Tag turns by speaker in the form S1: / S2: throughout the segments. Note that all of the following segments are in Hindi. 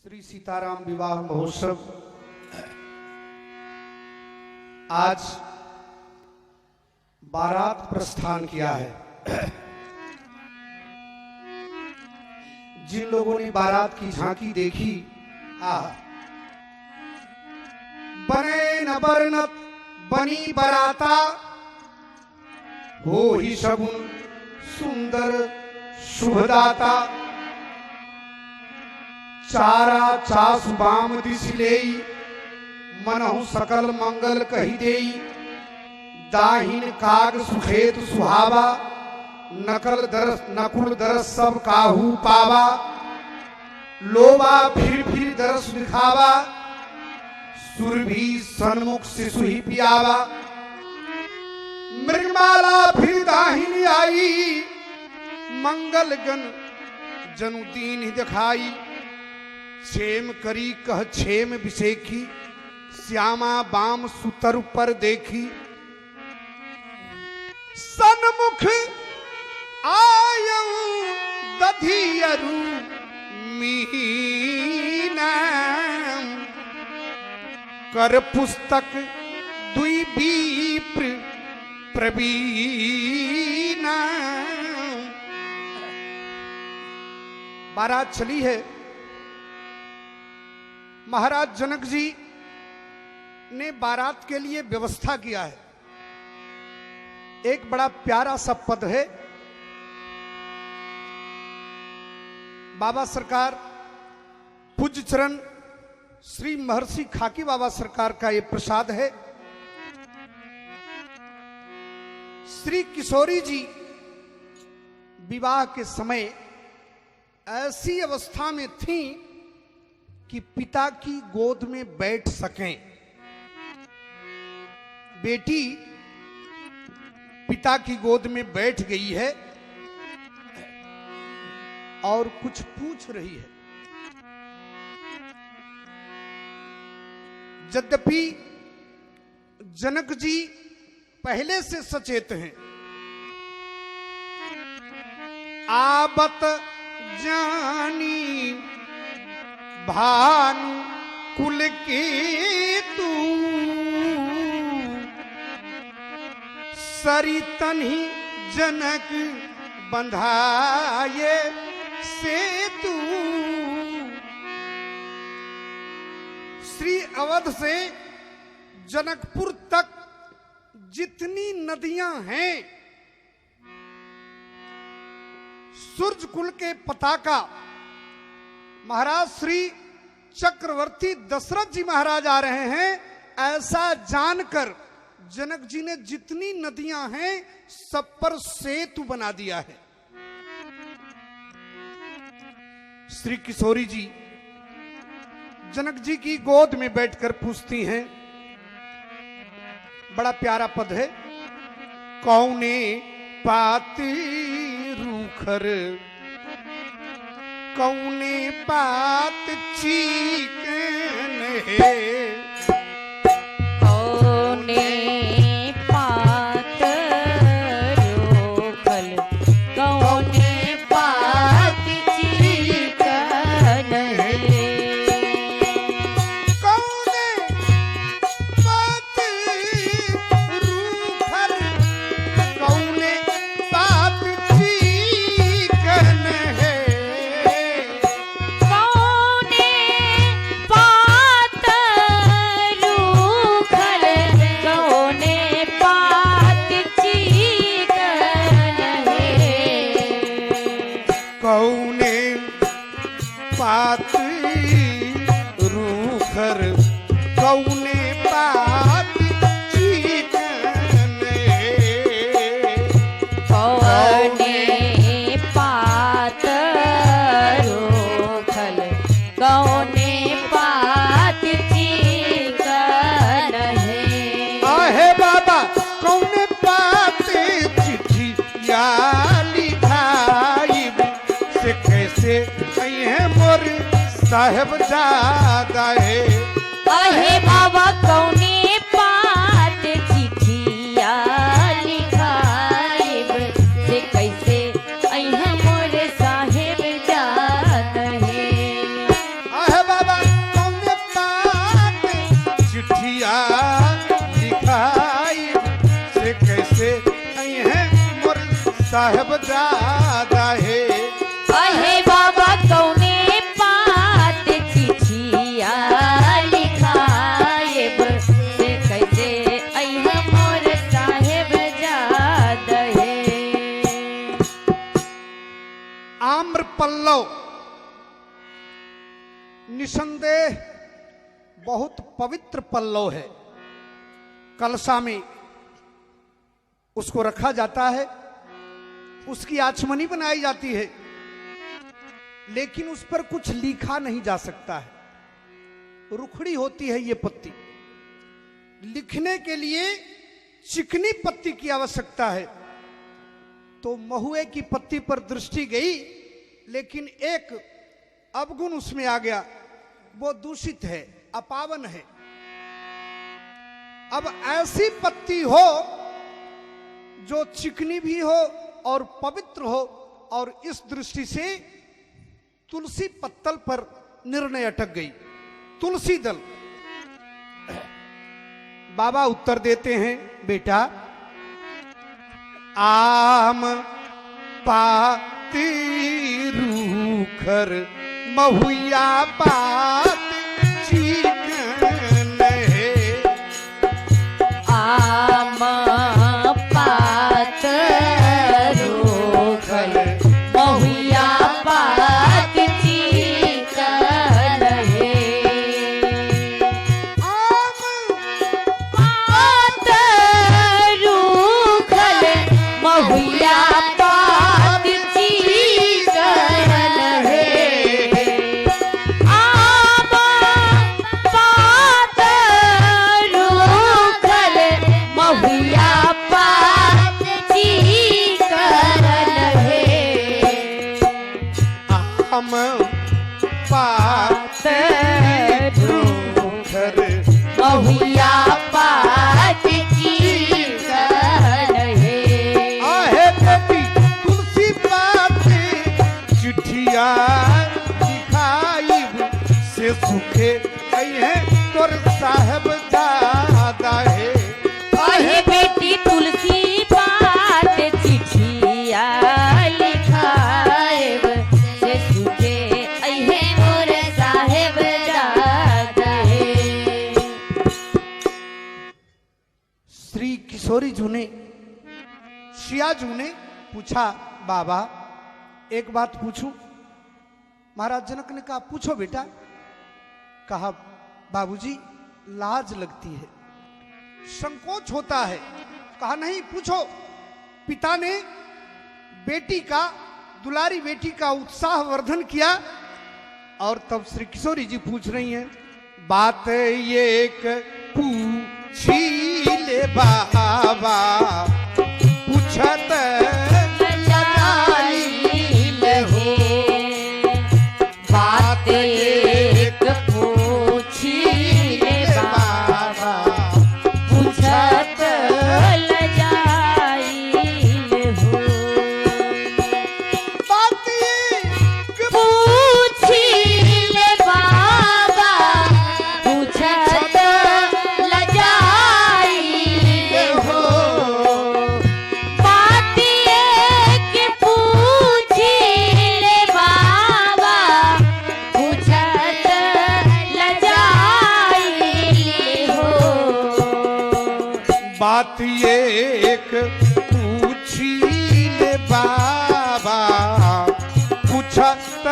S1: श्री सीताराम विवाह महोत्सव आज बारात प्रस्थान किया है। जिन लोगों ने बारात की झांकी देखी, बने न बरनत बनी बराता, हो ही शगुन सुंदर शुभदाता। चारा चास बाम दिस लेई, मनहु सकल मंगल कही देई। दाहिन काग सुखेत सुहावा, नकुल दरस सब काहू पावा। लोबा फिर दरस दिखावा, सुरभि सन्मुख शिशु ही पियावा। मृगमाला फिर दाहिनी आई, मंगल गण जनु दीन ही दिखाई। क्षेम करी कह क्षेम विसेखी, श्यामा बाम सुतर पर देखी। सन्मुख आयऊ दधियरु मीना, कर पुस्तक दुई विप्र प्रवीणा। बारात चली है। महाराज जनक जी ने बारात के लिए व्यवस्था किया है। एक बड़ा प्यारा सा पद है। बाबा सरकार पूज्य चरण श्री महर्षि खाकी बाबा सरकार का ये प्रसाद है। श्री किशोरी जी विवाह के समय ऐसी अवस्था में थीं कि पिता की गोद में बैठ सकें। बेटी पिता की गोद में बैठ गई है और कुछ पूछ रही है। यद्यपि जनक जी पहले से सचेत हैं। आबत जानी भानु कुल के तू, सरितन ही जनक बंधाये सेतु। श्री अवध से जनकपुर तक जितनी नदियां हैं, सूर्य कुल के पताका महाराज श्री चक्रवर्ती दशरथ जी महाराज आ रहे हैं, ऐसा जानकर जनक जी ने जितनी नदियां हैं सब पर सेतु बना दिया है। श्री किशोरी जी जनक जी की गोद में बैठकर पूछती हैं। बड़ा प्यारा पद है। कौने पाती रूखर, कौने पात चीकन है।
S2: कौने पात रूखल, कौने पात चीकन है।
S1: कौने पात रूखर, कौने पात चीकन है। कौने पात रूखर, कौने पात चीकन है।
S2: कौने पात रूखल, कौने पात चीकन है।
S1: आहे बाबा कौने पात चिट्ठिया लिखाई, से कैसे है मोर साहेब जादा है।
S2: अहे बाबा कौने पात चिट्ठिया लिखाइब, से कैसे अहे मोर साहेब जात है।
S1: आहे बाबा साहेब जादा है।
S2: अहे बाबा कौने बात चिट्ठिया लिखाएब से कैसे अइहा मोर साहेब जादा है।
S1: आम्र पल्लव निसंदेह बहुत पवित्र पल्लव है। कलशा में उसको रखा जाता है, उसकी आचमनी बनाई जाती है, लेकिन उस पर कुछ लिखा नहीं जा सकता है। रुखड़ी होती है ये पत्ती, लिखने के लिए चिकनी पत्ती की आवश्यकता है। तो महुए की पत्ती पर दृष्टि गई, लेकिन एक अवगुण उसमें आ गया, वो दूषित है, अपावन है। अब ऐसी पत्ती हो जो चिकनी भी हो और पवित्र हो, और इस दृष्टि से तुलसी पत्तल पर निर्णय अटक गई। तुलसी दल। बाबा उत्तर देते हैं, बेटा आम पाती रूखर महुआ पात चिकन है।
S2: आम पात रूखर महुआ पात चिकन है।
S1: आम
S2: पात रूखर महुआ पात चिकन है। आम पात रूखर महुआ पात चिकन है।
S1: आम पात रूखर
S2: महुआ पात चिकन है।
S1: आहे बेटी तुलसी पात चिट्ठिया लिखाइब से सुखे अइहे तोर साहेब जादा है।
S2: अहे बेटी तुलसी पात चिट्ठिया लिखाएब से सुखे अइहे मोर साहेब जादा है।
S1: श्री किशोरी जी ने, शिया जी ने पूछा, बाबा एक बात पूछूं? महाराज जनक ने कहा, पूछो बेटा। कहा, बाबूजी लाज लगती है, संकोच होता है। कहा, नहीं पूछो। पिता ने बेटी का, दुलारी बेटी का उत्साह वर्धन किया, और तब श्री किशोरी जी पूछ रही हैं, बात ये एक पूछी ले बाबा, पूछत
S2: लजाइल है। बात एक पूछी ले बाबा, पूछत लजाइल हो।
S1: बात ये
S2: पूछी ले बाबा, पूछत लजाइल हो। बात एक पूछी ले बाबा, पूछत लजाइल हो।
S1: बात ये एक पूछी ले बाबा, पूछत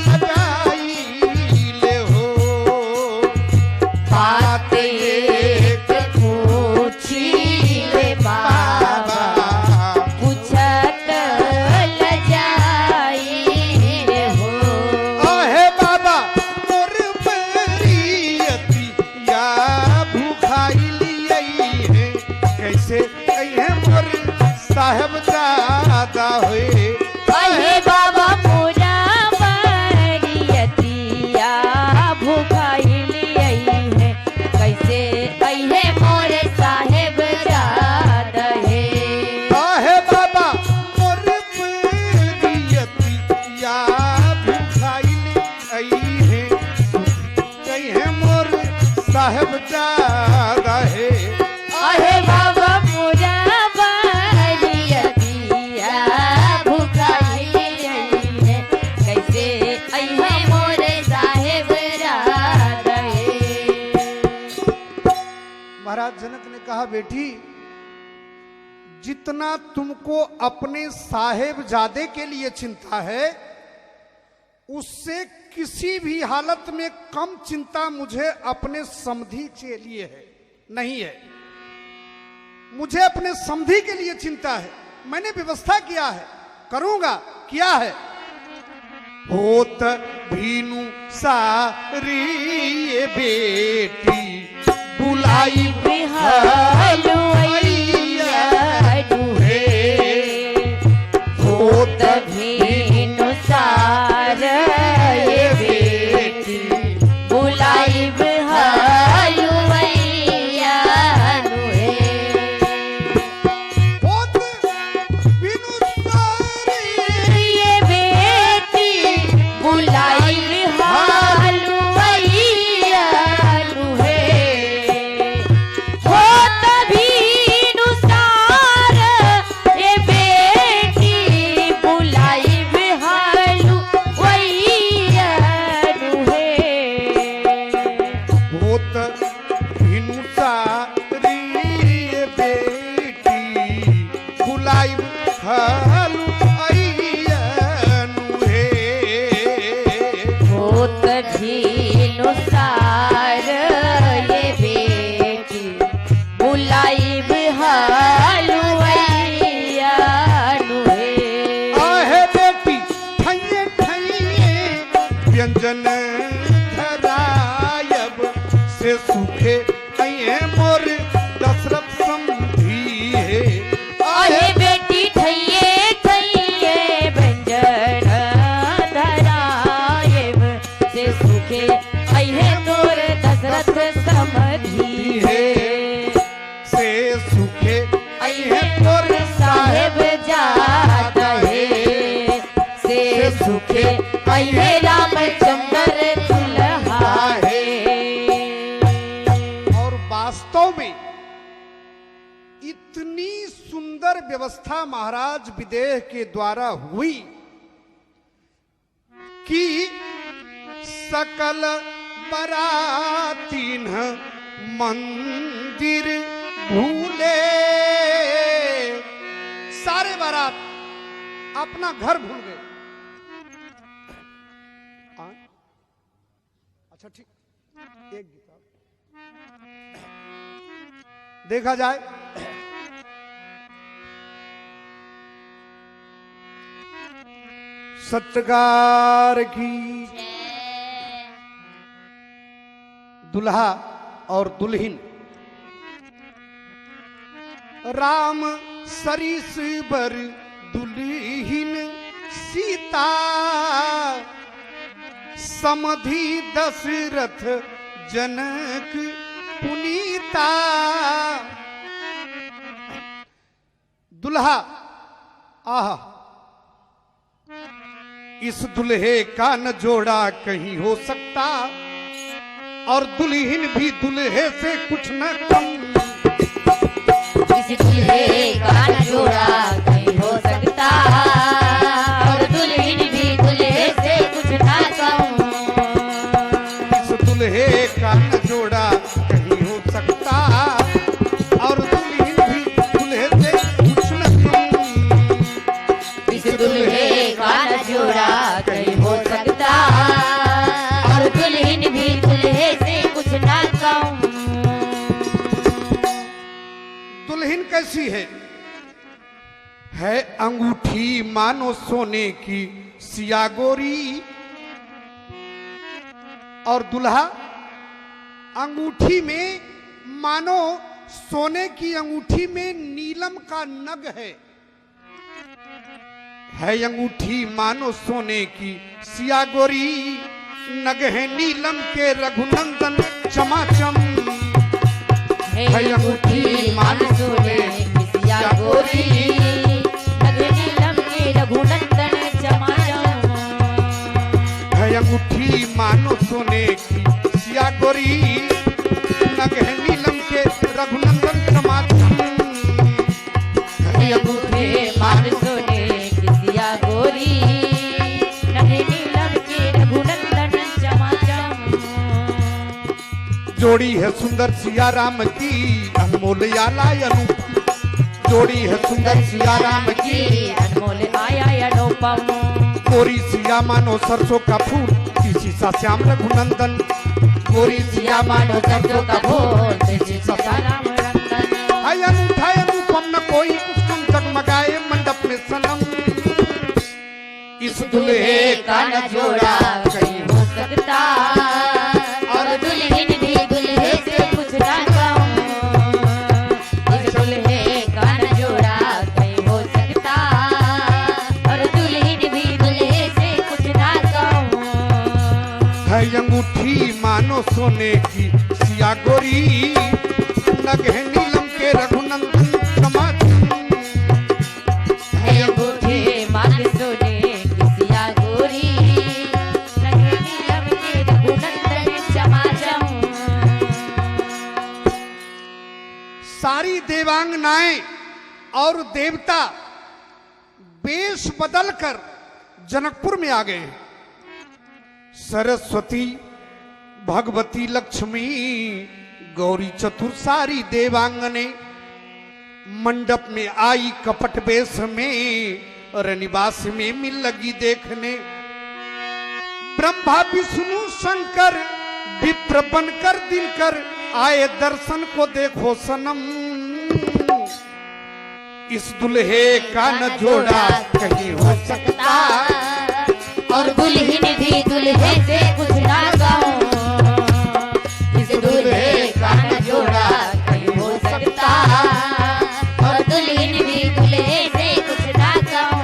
S1: लजाइले हो।
S2: बात एक पूछी ले बाबा, पूछत लजाइल हो।
S1: आहे बाबा मोर बरियतिया भूखाइली आई है, कैसे आई है मोर साहेब जादा होए।
S2: अहे बाबा पूरा बरियतिया भूखाइली आई है, कैसे आई है मोर साहेब जादा है।
S1: आहे बाबा मोर बरियतिया भूखाइली आई है, आई है मोर साहेब जादा है।
S2: अहे बाबा पूरा बरियतिया
S1: कहा बेटी, जितना तुमको अपने साहेबजादे के लिए चिंता है, उससे किसी भी हालत में कम चिंता मुझे अपने समधी के लिए है, नहीं है। मुझे अपने समधी के लिए चिंता है। मैंने व्यवस्था किया है, करूंगा, किया है। होत भीनु सारी ये बेटी बुलाई
S2: होत भीनु सार ये बेटी बुलाई हलुवैया नुहे।
S1: होत भीनु सारी
S2: ये बेटी बुलाई हलुवैया नुहे। होत भीनु सार ये बेटी बुलाई हलुवैया नुहे।
S1: होत भीनु सारी ये बेटी बुलाई हलुवैया नुहे।
S2: होत भीनु सार ये बेटी बुलाई हलुवैया नुहे।
S1: आहे बेटी ठइये ठइये व्यंजन धरायब से सूखे कहिए मोर दशरथ समधी है।
S2: आहे बेटी ठइये ठइये व्यंजन धरायब से सूखे अहे तोर दशरथ समधी है।
S1: से सूखे
S2: अहे तोर साहेब जाता है। से सूखे अहे रामचंद्र दुल्हा है।
S1: और वास्तव में इतनी सुंदर व्यवस्था महाराज विदेह के द्वारा हुई कि सकल बरातीन मंदिर भूले। सारे बारात अपना घर भूल गए। अच्छा ठीक, एक गीता देखा जाए। सत्कार की दुल्हा और दुल्हन राम सरीस बर दुल्हिन सीता समधि दशरथ जनक पुनीता। दुल्हा आहा, इस दुल्हे का न जोड़ा कहीं हो सकता और दुल्हन भी दुल्हे से कुछ न कम।
S2: इस दुल्हे का न जोड़ा कहीं हो सकता और दुल्हन भी दुल्हे से कुछ ना कम।
S1: इस दुल्हे का न जोड़ा कहीं हो सकता और दुल्हन भी दुल्हे से कुछ न कम।
S2: इस दुल्हे का न जोड़ा कहीं हो सकता और दुल्हन भी दुल्हे से कुछ ना कम।
S1: दुल्हन कैसी है अंगूठी मानो सोने की सियागोरी और दुल्हा अंगूठी में मानो सोने की अंगूठी में नीलम का नग है अंगूठी मानो सोने की सियागोरी नग है नीलम के रघुनंदन चमाचम।
S2: है अंगूठी मान सोने की सियागोरी नग नीलम के रघुनंदन चमाचम।
S1: है अंगूठी मानो सोने की सियागोरी नग है नीलम के रघुनंदन चमाचम।
S2: है अंगूठी मान सोने की सियागोरी नग नीलम के रघुनंदन चमाचम।
S1: जोड़ी है सुंदर सिया राम की अनमोल आला अनुपम जोड़ी है सुंदर सिया राम की
S2: अनमोल आया अनुपम
S1: गोरी सिया मानो सरसों का फूल किसी सा श्याम रघुनंदन गोरी सिया मानो सरसों का फूल किसी सा
S2: राम रंगन
S1: हाय अनूठा अनुपम न कोई कुसुम जगमगाए मंडप में सनम इस दुल्हे का न जोड़ा
S2: कहीं हो सकता और दुल्हन भी दुल्हे से कुछ ना कम इस दुल्हे का न जोड़ा कहीं हो सकता और दुल्हन भी दुल्हे से कुछ ना कम
S1: है अंगूठी मानो सोने की सिया गोरी नगहे नीलम के रघुनंदन समाचम
S2: है अंगूठी मांग सोने की सिया गोरी नगे नीलम के रघुनंदन चमाचम
S1: सारी देवांगनाएं और देवता वेश बदलकर जनकपुर में आ गए। सरस्वती भगवती लक्ष्मी गौरी चतुर सारी देवांगने मंडप में आई कपट वेश में और निवास में मिल लगी देखने ब्रह्मा विष्णु शंकर विप्र बनकर दिनकर आए दर्शन को देखो सनम इस दुल्हे का न जोड़ा कहीं हो सकता
S2: और दुल्हन भी दुल्हे से कुछ ना कम इस दुल्हे का न जोड़ा कहीं हो सकता और दुल्हन भी दुल्हे से कुछ ना कम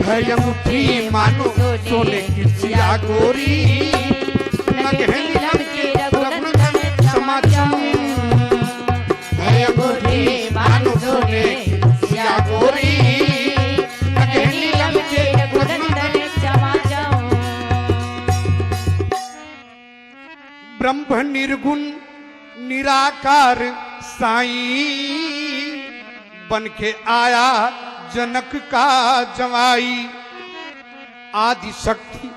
S1: है अंगूठी मानो सोने की सिया गोरी नगहे नीलम के रघुनंदन समाचम
S2: है अंगूठी मानो सोने की सिया गोरी नगे नीलम के रघुनंदन चमाचम
S1: ब्रह्म निर्गुण निराकार साईं बन के आया जनक का जवाई आदि शक्ति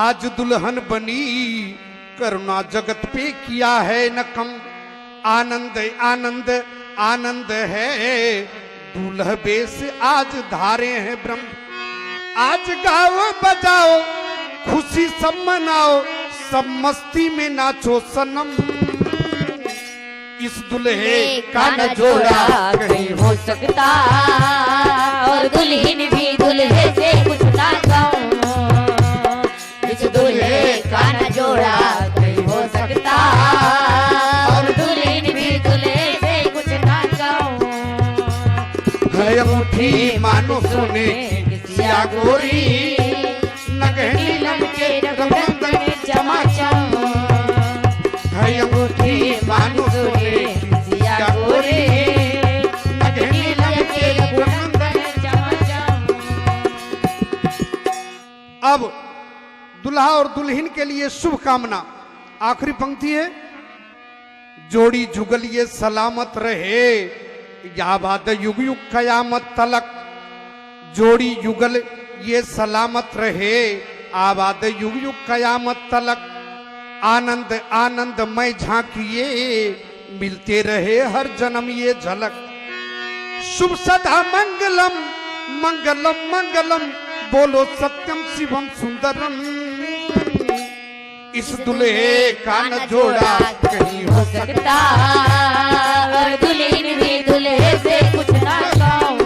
S1: आज दुल्हन बनी करुणा जगत पे किया है न कम आनंद आनंद आनंद है दूल्हा बेस आज धारे हैं ब्रह्म आज गाओ बजाओ खुशी सब मनाओ सब मस्ती में नाचो सनम इस दुल्हे का न जोड़ा
S2: कहीं हो सकता और दुल्हन भी दुल्हे से कुछ ना कम इस दुल्हे का न जोड़ा कहीं हो सकता और दुल्हन भी दुल्हे से कुछ ना कम
S1: है अंगूठी मानो सोने की सिया गोरी नगहे नीलम के रघुनंदन
S2: चमाचम
S1: है अंगूठी मानो सोने की सिया गोरी नगहे नीलम के रघुनंदन
S2: चमाचम
S1: अब दुल्हा और दुल्हन के लिए शुभ कामना आखिरी पंक्ति है जोड़ी जुगल ये सलामत रहे याबाद युग युग कयामत तलक जोड़ी युगल ये सलामत रहे आबाद युग युग कयामत तलक आनंद आनंद में झांकिए मिलते रहे हर जन्म ये झलक शुभ सदा मंगलम मंगलम मंगलम बोलो सत्यम शिवम सुंदरम इस दुल्हे का न जोड़ा कहीं हो सकता
S2: और दुल्हन भी दुल्हे से कुछ ना कम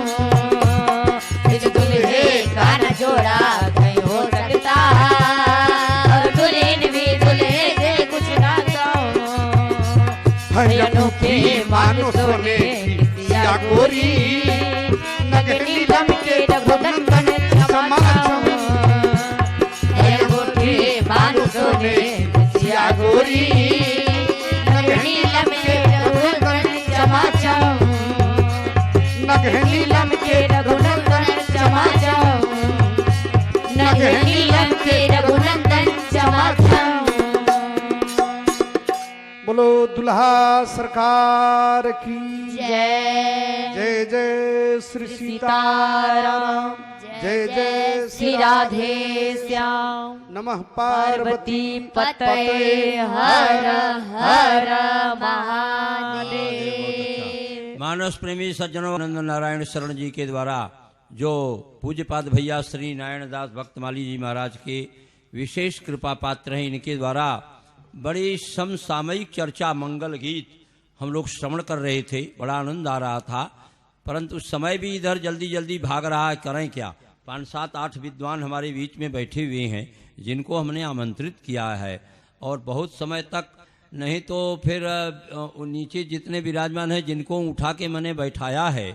S2: इस दुल्हे का न जोड़ा कहीं हो सकता और दुल्हन भी दुल्हे से कुछ ना कम
S1: है अनोखी मानो सोने की सिया गोरी नगहे नीलम के रघुनंदन समाचम
S2: है अंगूठी मानो सोने की सिया गोरी नगे नीलम के रघुनंदन चमाचम
S1: नगहे
S2: नीलम के रघुनंदन चमाचम नगे नीलम के रघुनंदन चमाचम
S1: बोलो दुल्हा सरकार की
S2: जय
S1: जय जय श्री सीताराम जय जय
S2: श्री राधे श्याम।
S1: नमः
S2: पार्वती पतये हर हर महादेव।
S3: मानस प्रेमी सज्जनों, आनंद नारायण शरण जी के द्वारा जो पूज्यपाद भैया श्री नारायण दास भक्तमाली जी महाराज के विशेष कृपा पात्र हैं, इनके द्वारा बड़ी समसामयिक चर्चा मंगल गीत हम लोग श्रवण कर रहे थे। बड़ा आनंद आ रहा था, परंतु समय भी इधर जल्दी जल्दी भाग रहा है, करें क्या। 5, 7, 8 विद्वान हमारे बीच में बैठे हुए हैं जिनको हमने आमंत्रित किया है, और बहुत समय तक नहीं तो फिर नीचे जितने विराजमान हैं जिनको उठा के मैंने बैठाया है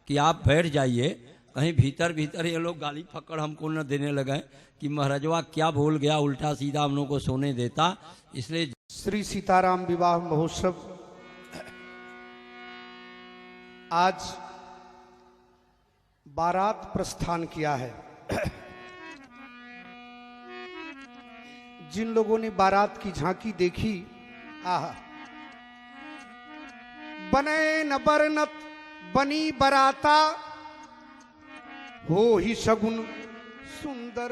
S3: कि आप बैठ जाइए, कहीं भीतर भीतर ये लोग गाली फक्कड़ हमको न देने लगे कि महाराजवा क्या भूल गया, उल्टा सीधा हम लोग को सोने देता। इसलिए
S1: श्री सीताराम विवाह महोत्सव आज बारात प्रस्थान किया है। जिन लोगों ने बारात की झांकी देखी, आहा, बने न बरनत बनी बराता, हो ही शगुन सुंदर